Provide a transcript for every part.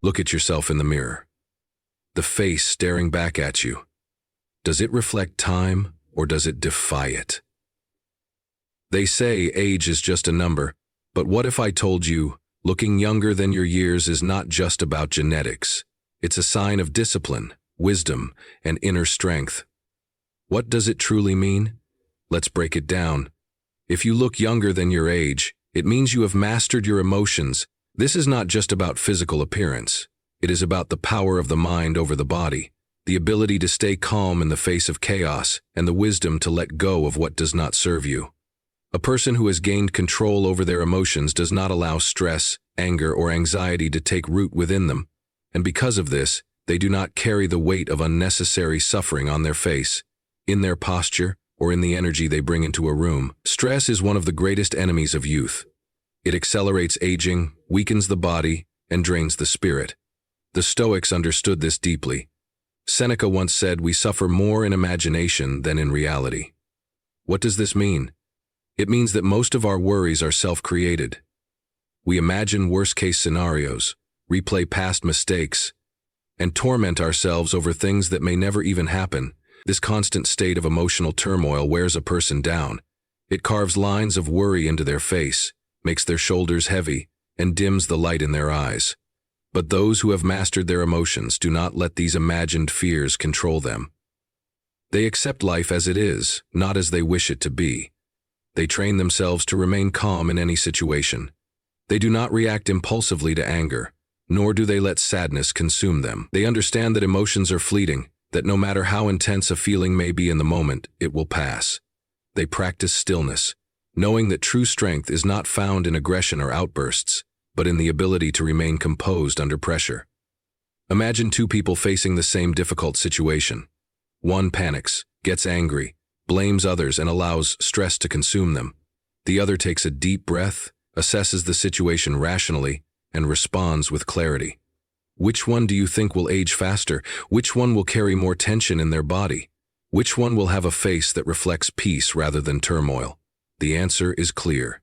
Look at yourself in the mirror. The face staring back at you. Does it reflect time, or does it defy it? They say age is just a number, but what if I told you, looking younger than your years is not just about genetics. It's a sign of discipline, wisdom, and inner strength. What does it truly mean? Let's break it down. If you look younger than your age, it means you have mastered your emotions. This is not just about physical appearance. It is about the power of the mind over the body, the ability to stay calm in the face of chaos, and the wisdom to let go of what does not serve you. A person who has gained control over their emotions does not allow stress, anger, or anxiety to take root within them, and because of this, they do not carry the weight of unnecessary suffering on their face, in their posture, or in the energy they bring into a room. Stress is one of the greatest enemies of youth. It accelerates aging, weakens the body, and drains the spirit. The Stoics understood this deeply. Seneca once said, "We suffer more in imagination than in reality." What does this mean? It means that most of our worries are self-created. We imagine worst-case scenarios, replay past mistakes, and torment ourselves over things that may never even happen. This constant state of emotional turmoil wears a person down. It carves lines of worry into their face, makes their shoulders heavy, and dims the light in their eyes. But those who have mastered their emotions do not let these imagined fears control them. They accept life as it is, not as they wish it to be. They train themselves to remain calm in any situation. They do not react impulsively to anger, nor do they let sadness consume them. They understand that emotions are fleeting, that no matter how intense a feeling may be in the moment, it will pass. They practice stillness, knowing that true strength is not found in aggression or outbursts, but in the ability to remain composed under pressure. Imagine two people facing the same difficult situation. One panics, gets angry, blames others, and allows stress to consume them. The other takes a deep breath, assesses the situation rationally, and responds with clarity. Which one do you think will age faster? Which one will carry more tension in their body? Which one will have a face that reflects peace rather than turmoil? The answer is clear.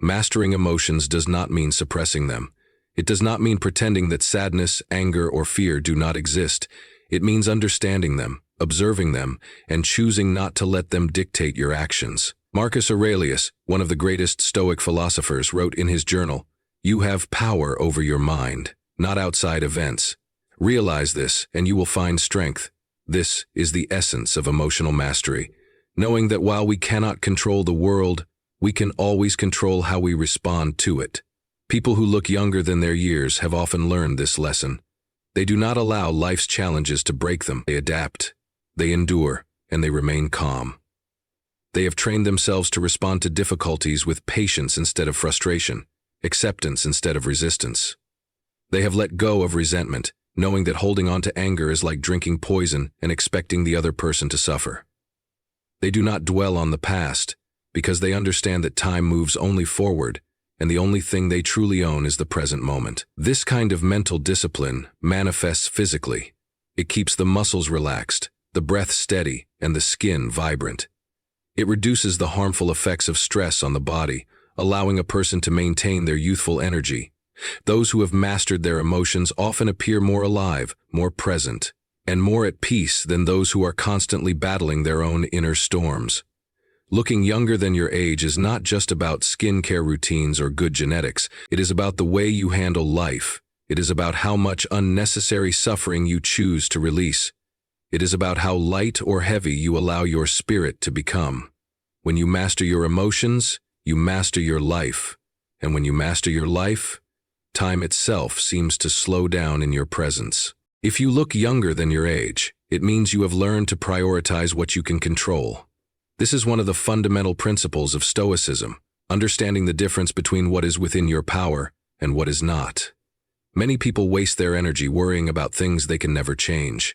Mastering emotions does not mean suppressing them. It does not mean pretending that sadness, anger, or fear do not exist. It means understanding them, observing them, and choosing not to let them dictate your actions. Marcus Aurelius, one of the greatest Stoic philosophers, wrote in his journal, "You have power over your mind, not outside events. Realize this, and you will find strength." This is the essence of emotional mastery, knowing that while we cannot control the world, we can always control how we respond to it. People who look younger than their years have often learned this lesson. They do not allow life's challenges to break them. They adapt, they endure, and they remain calm. They have trained themselves to respond to difficulties with patience instead of frustration, acceptance instead of resistance. They have let go of resentment, knowing that holding on to anger is like drinking poison and expecting the other person to suffer. They do not dwell on the past, because they understand that time moves only forward, and the only thing they truly own is the present moment. This kind of mental discipline manifests physically. It keeps the muscles relaxed, the breath steady, and the skin vibrant. It reduces the harmful effects of stress on the body, allowing a person to maintain their youthful energy. Those who have mastered their emotions often appear more alive, more present, and more at peace than those who are constantly battling their own inner storms. Looking younger than your age is not just about skincare routines or good genetics. It is about the way you handle life. It is about how much unnecessary suffering you choose to release. It is about how light or heavy you allow your spirit to become. When you master your emotions, you master your life. And when you master your life, time itself seems to slow down in your presence. If you look younger than your age, it means you have learned to prioritize what you can control. This is one of the fundamental principles of Stoicism, understanding the difference between what is within your power and what is not. Many people waste their energy worrying about things they can never change.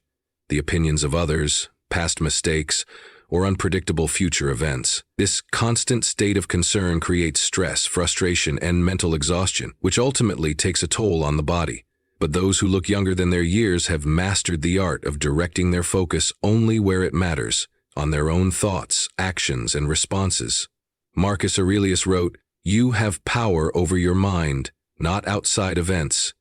The opinions of others, past mistakes, or unpredictable future events. This constant state of concern creates stress, frustration, and mental exhaustion, which ultimately takes a toll on the body. But those who look younger than their years have mastered the art of directing their focus only where it matters, on their own thoughts, actions, and responses. Marcus Aurelius wrote, "You have power over your mind, not outside events."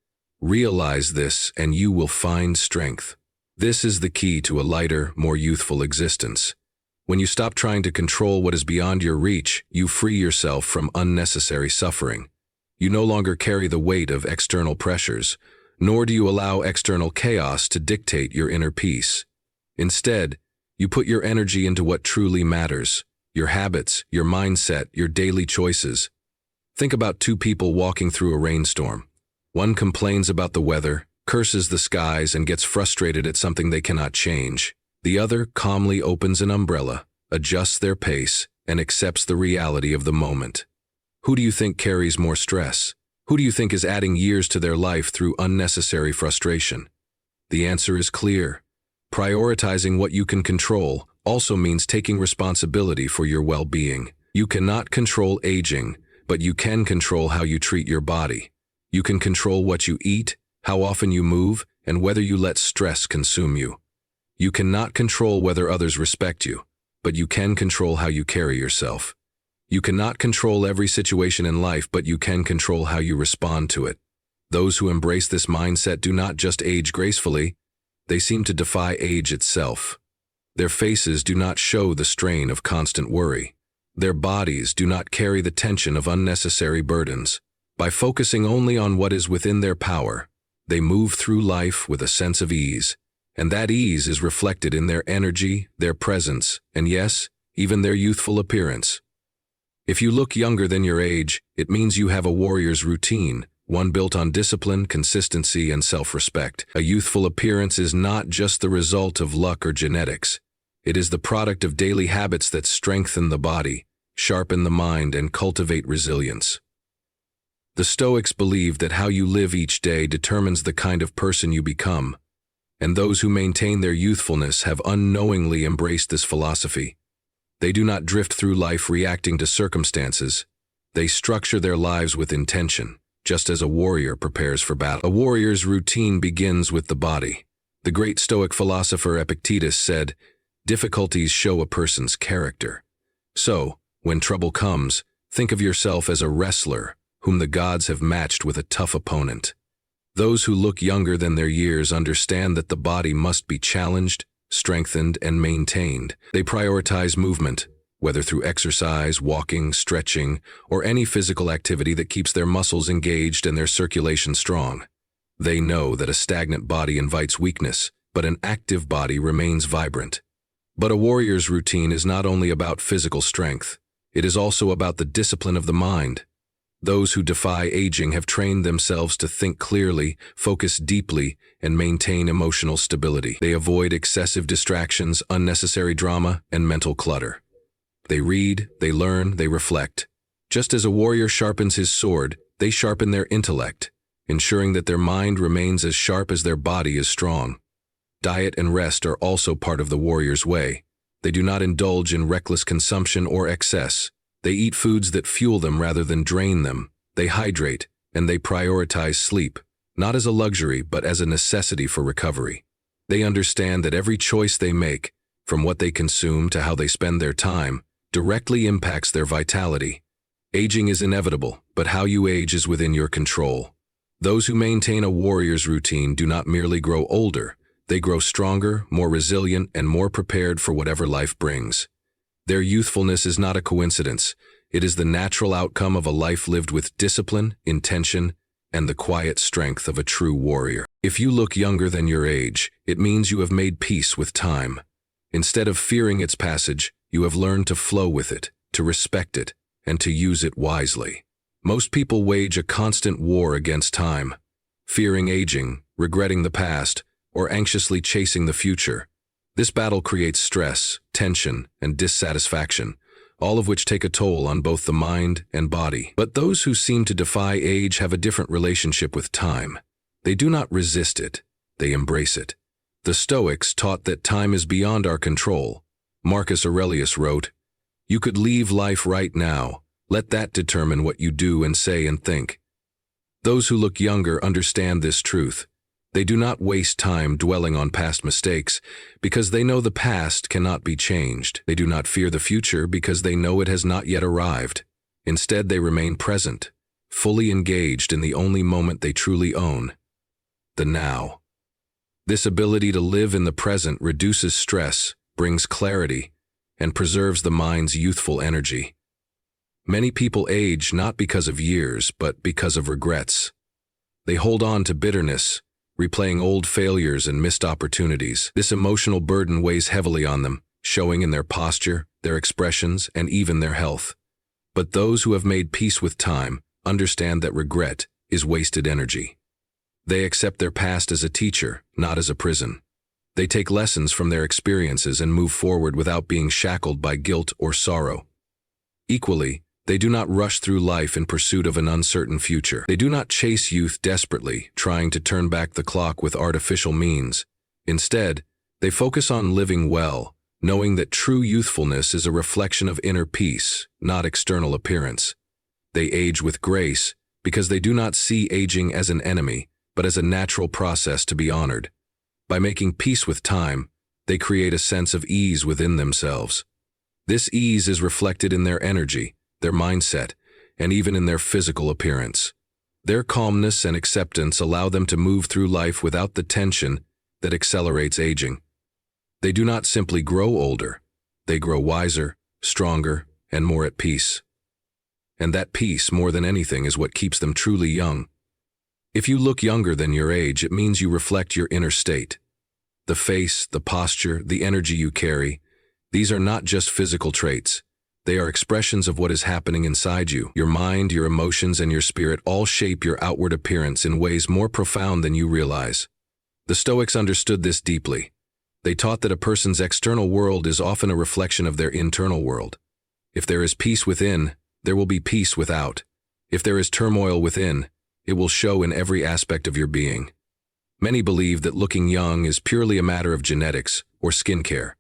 Realize this and you will find strength. This is the key to a lighter, more youthful existence. When you stop trying to control what is beyond your reach, you free yourself from unnecessary suffering. You no longer carry the weight of external pressures, nor do you allow external chaos to dictate your inner peace. Instead, you put your energy into what truly matters: your habits, your mindset, your daily choices. Think about two people walking through a rainstorm. One complains about the weather, curses the skies, and gets frustrated at something they cannot change. The other calmly opens an umbrella, adjusts their pace, and accepts the reality of the moment. Who do you think carries more stress? Who do you think is adding years to their life through unnecessary frustration? The answer is clear. Prioritizing what you can control also means taking responsibility for your well-being. You cannot control aging, but you can control how you treat your body. You can control what you eat, how often you move, and whether you let stress consume you. You cannot control whether others respect you, but you can control how you carry yourself. You cannot control every situation in life, but you can control how you respond to it. Those who embrace this mindset do not just age gracefully, they seem to defy age itself. Their faces do not show the strain of constant worry. Their bodies do not carry the tension of unnecessary burdens. By focusing only on what is within their power, they move through life with a sense of ease, and that ease is reflected in their energy, their presence, and yes, even their youthful appearance. If you look younger than your age, it means you have a warrior's routine, one built on discipline, consistency, and self-respect. A youthful appearance is not just the result of luck or genetics. It is the product of daily habits that strengthen the body, sharpen the mind, and cultivate resilience. The Stoics believed that how you live each day determines the kind of person you become, and those who maintain their youthfulness have unknowingly embraced this philosophy. They do not drift through life reacting to circumstances. They structure their lives with intention, just as a warrior prepares for battle. A warrior's routine begins with the body. The great Stoic philosopher Epictetus said, "Difficulties show a person's character." So, when trouble comes, think of yourself as a wrestler whom the gods have matched with a tough opponent. Those who look younger than their years understand that the body must be challenged, strengthened, and maintained. They prioritize movement, whether through exercise, walking, stretching, or any physical activity that keeps their muscles engaged and their circulation strong. They know that a stagnant body invites weakness, but an active body remains vibrant. But a warrior's routine is not only about physical strength, it is also about the discipline of the mind. Those who defy aging have trained themselves to think clearly, focus deeply, and maintain emotional stability. They avoid excessive distractions, unnecessary drama, and mental clutter. They read, they learn, they reflect. Just as a warrior sharpens his sword, they sharpen their intellect, ensuring that their mind remains as sharp as their body is strong. Diet and rest are also part of the warrior's way. They do not indulge in reckless consumption or excess. They eat foods that fuel them rather than drain them. They hydrate, and they prioritize sleep, not as a luxury but as a necessity for recovery. They understand that every choice they make, from what they consume to how they spend their time, directly impacts their vitality. Aging is inevitable, but how you age is within your control. Those who maintain a warrior's routine do not merely grow older, they grow stronger, more resilient, and more prepared for whatever life brings. Their youthfulness is not a coincidence. It is the natural outcome of a life lived with discipline, intention, and the quiet strength of a true warrior. If you look younger than your age, it means you have made peace with time. Instead of fearing its passage, you have learned to flow with it, to respect it, and to use it wisely. Most people wage a constant war against time, fearing aging, regretting the past, or anxiously chasing the future. This battle creates stress, tension, and dissatisfaction, all of which take a toll on both the mind and body. But those who seem to defy age have a different relationship with time. They do not resist it, they embrace it. The Stoics taught that time is beyond our control. Marcus Aurelius wrote, "You could leave life right now. Let that determine what you do and say and think." Those who look younger understand this truth. They do not waste time dwelling on past mistakes because they know the past cannot be changed. They do not fear the future because they know it has not yet arrived. Instead, they remain present, fully engaged in the only moment they truly own. the now. This ability to live in the present reduces stress, brings clarity, and preserves the mind's youthful energy. Many people age not because of years, but because of regrets. They hold on to bitterness, replaying old failures and missed opportunities. This emotional burden weighs heavily on them, showing in their posture, their expressions, and even their health. But those who have made peace with time understand that regret is wasted energy. They accept their past as a teacher, not as a prison. They take lessons from their experiences and move forward without being shackled by guilt or sorrow. Equally, they do not rush through life in pursuit of an uncertain future. They do not chase youth desperately, trying to turn back the clock with artificial means. Instead, they focus on living well, knowing that true youthfulness is a reflection of inner peace, not external appearance. They age with grace because they do not see aging as an enemy, but as a natural process to be honored. By making peace with time, they create a sense of ease within themselves. This ease is reflected in their energy, their mindset, and even in their physical appearance. Their calmness and acceptance allow them to move through life without the tension that accelerates aging. They do not simply grow older, they grow wiser, stronger, and more at peace. And that peace, more than anything, is what keeps them truly young. If you look younger than your age, it means you reflect your inner state. The face, the posture, the energy you carry, these are not just physical traits. They are expressions of what is happening inside you. Your mind, your emotions, and your spirit all shape your outward appearance in ways more profound than you realize. The Stoics understood this deeply. They taught that a person's external world is often a reflection of their internal world. If there is peace within, there will be peace without. If there is turmoil within, it will show in every aspect of your being. Many believe that looking young is purely a matter of genetics or skincare.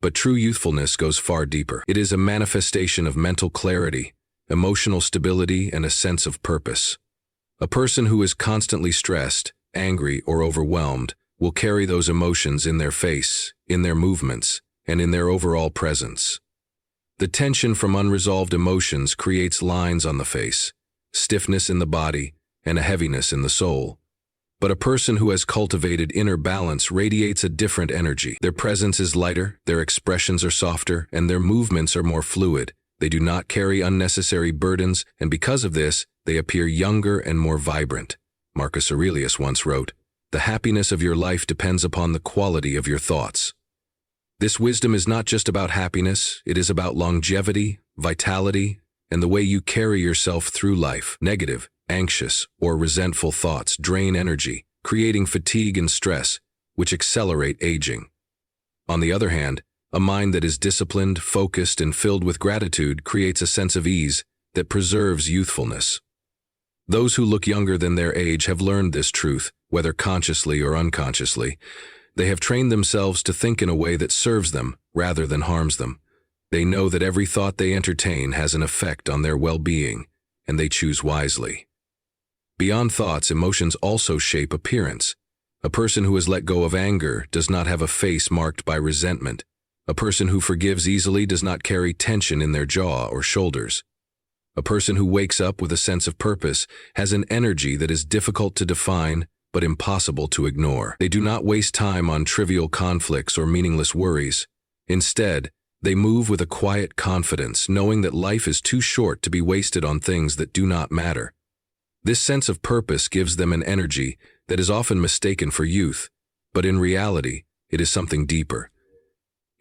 But true youthfulness goes far deeper. It is a manifestation of mental clarity, emotional stability, and a sense of purpose. A person who is constantly stressed, angry, or overwhelmed will carry those emotions in their face, in their movements, and in their overall presence. The tension from unresolved emotions creates lines on the face, stiffness in the body, and a heaviness in the soul. But a person who has cultivated inner balance radiates a different energy. Their presence is lighter, their expressions are softer, and their movements are more fluid. They do not carry unnecessary burdens, and because of this, they appear younger and more vibrant. Marcus Aurelius once wrote, "The happiness of your life depends upon the quality of your thoughts." This wisdom is not just about happiness, it is about longevity, vitality, and the way you carry yourself through life. Negative, anxious, or resentful thoughts drain energy, creating fatigue and stress, which accelerate aging. On the other hand, a mind that is disciplined, focused, and filled with gratitude creates a sense of ease that preserves youthfulness. Those who look younger than their age have learned this truth, whether consciously or unconsciously. They have trained themselves to think in a way that serves them rather than harms them. They know that every thought they entertain has an effect on their well-being, and they choose wisely. Beyond thoughts, emotions also shape appearance. A person who has let go of anger does not have a face marked by resentment. A person who forgives easily does not carry tension in their jaw or shoulders. A person who wakes up with a sense of purpose has an energy that is difficult to define but impossible to ignore. They do not waste time on trivial conflicts or meaningless worries. Instead, they move with a quiet confidence, knowing that life is too short to be wasted on things that do not matter. This sense of purpose gives them an energy that is often mistaken for youth, but in reality, it is something deeper.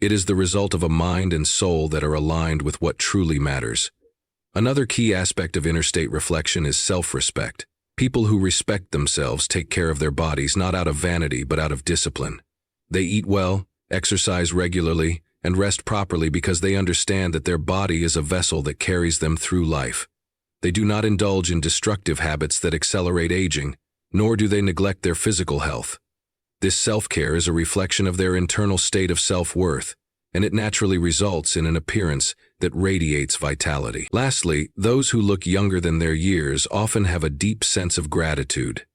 It is the result of a mind and soul that are aligned with what truly matters. Another key aspect of inner state reflection is self-respect. People who respect themselves take care of their bodies not out of vanity but out of discipline. They eat well, exercise regularly, and rest properly because they understand that their body is a vessel that carries them through life. They do not indulge in destructive habits that accelerate aging, nor do they neglect their physical health. This self-care is a reflection of their internal state of self-worth, and it naturally results in an appearance that radiates vitality. Lastly, those who look younger than their years often have a deep sense of gratitude.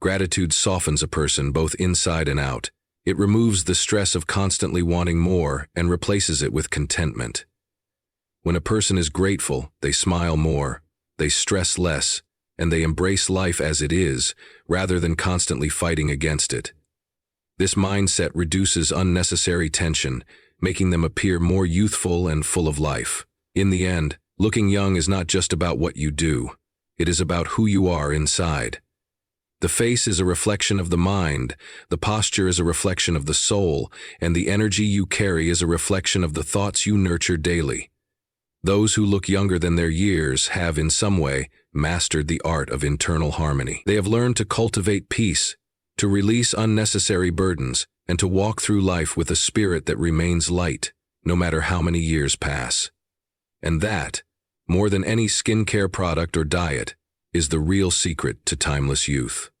Gratitude softens a person both inside and out. It removes the stress of constantly wanting more and replaces it with contentment. When a person is grateful, they smile more, they stress less, and they embrace life as it is, rather than constantly fighting against it. This mindset reduces unnecessary tension, making them appear more youthful and full of life. In the end, looking young is not just about what you do. It is about who you are inside. The face is a reflection of the mind, the posture is a reflection of the soul, and the energy you carry is a reflection of the thoughts you nurture daily. Those who look younger than their years have, in some way, mastered the art of internal harmony. They have learned to cultivate peace, to release unnecessary burdens, and to walk through life with a spirit that remains light, no matter how many years pass. And that, more than any skincare product or diet, is the real secret to timeless youth.